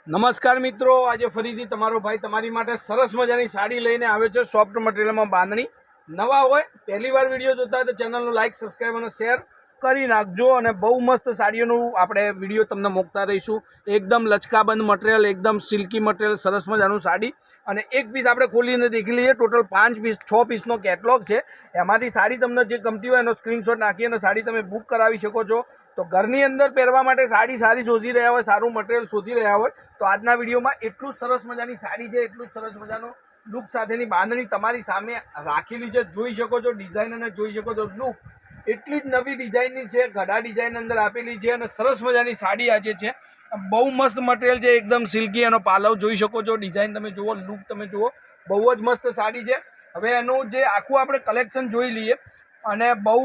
નમસ્કાર મિત્રો, આજે ફરીથી તમારો ભાઈ તમારી માટે સરસ મજાની સાડી લઈને આવ્યો છે સોફ્ટ મટીરિયલમાં બાંધણી। નવા હોય પહેલી વાર વિડીયો જોતા હોય તો ચેનલનું લાઇક સબસ્ક્રાઈબ અને શેર કરી નાખજો। અને બહુ મસ્ત સાડીઓનું આપણે વિડીયો તમને મૂકતા રહીશું। એકદમ લચકાબંધ મટીરિયલ, એકદમ સિલ્કી મટીરિયલ, સરસ મજાનું સાડી। અને એક પીસ આપણે ખોલીને દેખી લઈએ। ટોટલ 5 પીસ 6 પીસનો કેટલોગ છે। એમાંથી સાડી તમને જે ગમતી હોય એનો સ્ક્રીનશોટ નાખી અને સાડી તમે બુક કરાવી શકો છો। તો ઘરની અંદર પહેરવા માટે સાડી સારી શોધી રહ્યા હોય, સારું મટીરિયલ શોધી રહ્યા હોય તો આજના વિડીયોમાં એટલું જ સરસ મજાની સાડી છે, એટલું જ સરસ મજાનો લુક સાથેની બાંધણી તમારી સામે રાખેલી છે। જોઈ શકો છો ડિઝાઇન અને જોઈ શકો છો લુક, એટલી જ નવી ડિઝાઇનની છે। ગઢા ડિઝાઇન અંદર આપેલી છે અને સરસ મજાની સાડી આજે છે। બહુ મસ્ત મટીરિયલ છે, એકદમ સિલ્કી। એનો પાલવ જોઈ શકો છો, ડિઝાઇન તમે જુઓ, લુક તમે જુઓ, બહુ જ મસ્ત સાડી છે। હવે એનું જે આખું આપણે કલેક્શન જોઈ લઈએ અને બહુ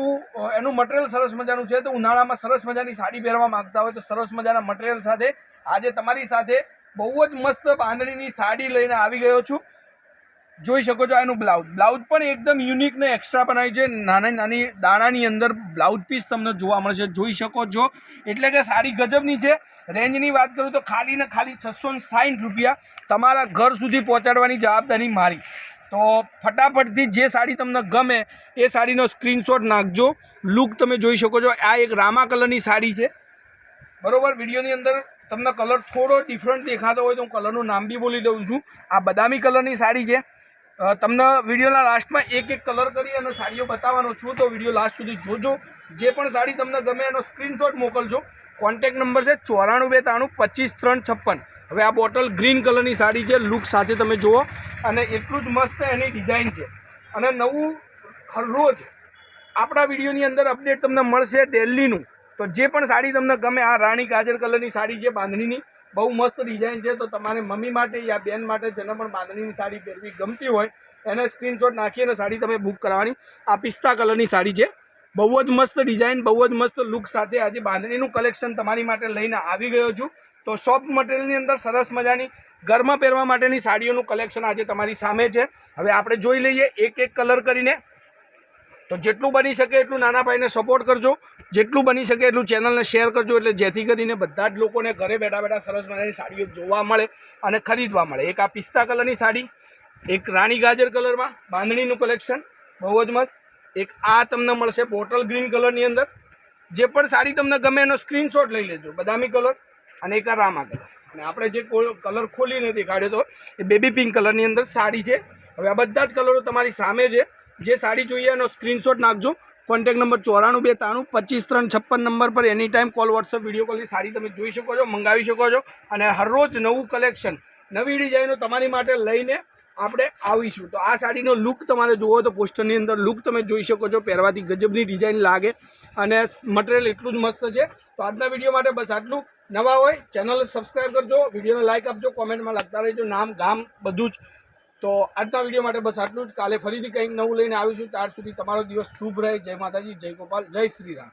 એનું મટીરિયલ સરસ મજાનું છે। તો ઉનાળામાં સરસ મજાની સાડી પહેરવા માંગતા હોય તો સરસ મજાના મટીરિયલ સાથે આજે તમારી સાથે બહુ જ મસ્ત બાંધણીની સાડી લઈને આવી ગયો છું। જોઈ શકો છો એનું બ્લાઉઝ પણ એકદમ યુનિક ને એક્સ્ટ્રા બનાવ્યું છે। નાની નાની દાણાની અંદર બ્લાઉઝ પીસ તમને જોવા મળશે, જોઈ શકો છો। એટલે કે સાડી ગજબની છે। રેન્જની વાત કરું તો ખાલી ને ખાલી 660 રૂપિયા તમારા ઘર સુધી પહોંચાડવાની જવાબદારી મારી। તો ફટાફટથી જે સાડી તમને ગમે એ સાડીનો સ્ક્રીનશોટ નાખજો। લુક તમે જોઈ શકો છો। આ એક રામા કલરની સાડી છે, બરોબર। વિડીયોની અંદર તમને કલર થોડો ડિફરન્ટ દેખાતો હોય તો હું કલરનું નામ બી બોલી દઉં છું। આ બદામી કલરની સાડી છે। તમને વિડીયોના લાસ્ટમાં એક એક કલર કરી અને સાડીઓ બતાવવાનો છું, તો વિડીયો લાસ્ટ સુધી જોજો। જે પણ સાડી તમને ગમે એનો સ્ક્રીનશોટ મોકલજો। કોન્ટેક નંબર છે 94 92 25 356। હવે આ બોટલ ગ્રીન કલરની સાડી છે, લુક સાથે તમે જુઓ અને એટલું જ મસ્ત એની ડિઝાઇન છે। અને નવું રોજ આપણા વિડીયોની અંદર અપડેટ તમને મળશે ડેલીનું। તો જે પણ સાડી તમને ગમે, આ રાણી ગાજર કલરની સાડી છે બાંધણીની, બહુ મસ્ત ડિઝાઇન છે। તો તમારે મમ્મી માટે યા બેન માટે જેને પણ બાંધણીની સાડી પહેરવી ગમતી હોય એને સ્ક્રીનશોટ નાખી અને સાડી તમે બુક કરાવવાની। આ પિસ્તા કલરની સાડી છે, બહુ જ મસ્ત ડિઝાઇન, બહુ જ મસ્ત લુક સાથે આજે બાંધણીનું કલેક્શન તમારી માટે લઈને આવી ગયો છું। તો સોફ્ટ મટીરિયલની અંદર સરસ મજાની ઘરમાં પહેરવા માટેની સાડીઓનું કલેક્શન આજે તમારી સામે છે। હવે આપણે જોઈ લઈએ એક એક કલર કરીને। તો જેટલું બની શકે એટલું નાના ભાઈને સપોર્ટ કરજો, જેટલું બની શકે એટલું ચેનલને શેર કરજો, એટલે જેથી કરીને બધા જ લોકોને ઘરે બેઠા બેઠા સરસ મજાની સાડીઓ જોવા મળે અને ખરીદવા મળે। એક આ પિસ્તા કલરની સાડી, એક રાણી ગાજર કલરમાં બાંધણીનું કલેક્શન બહુ જ મસ્ત, એક આ તમને મળશે બોટલ ગ્રીન કલરની અંદર। જે પણ સાડી તમને ગમે એનો સ્ક્રીનશોટ લઈ લેજો, બદામી કલર અને એક આ રામા કલર। અને આપણે જે કલર ખોલીને દેખાડ્યો હતો એ બેબી પિંક કલરની અંદર સાડી છે। હવે આ બધા જ કલરો તમારી સામે છે। જે સાડી જોઈએ એનો સ્ક્રીનશોટ નાખજો। કોન્ટેક નંબર 94 92 25 356 નંબર પર any time call, WhatsApp, video કોલની સાડી તમે જોઈ શકો છો, મંગાવી શકો છો। અને હરરોજ નવું કલેક્શન, નવી ડિઝાઇનો તમારી માટે લઈને આપણે આવીશું। તો આ સાડીનો લુક તમારે જોવો તો પોસ્ટરની અંદર લુક તમે જોઈ શકો છો, પહેરવાથી ગજબની ડિઝાઇન લાગે અને મટીરિયલ એટલું જ મસ્ત છે। તો આજના વિડીયો માટે બસ આટલું। નવા હોય ચેનલ સબસ્ક્રાઈબ કરજો, વિડીયોને લાઇક આપજો, કોમેન્ટમાં લખતા રહેજો નામ, ગામ, બધું જ। તો આજના વિડીયો માટે બસ આટલું જ। કાલે ફરીથી કંઈક નવું લઈને આવીશું। ત્યાર સુધી તમારો દિવસ શુભ રહે। જય માતાજી, જય ગોપાલ, જય શ્રી રામ।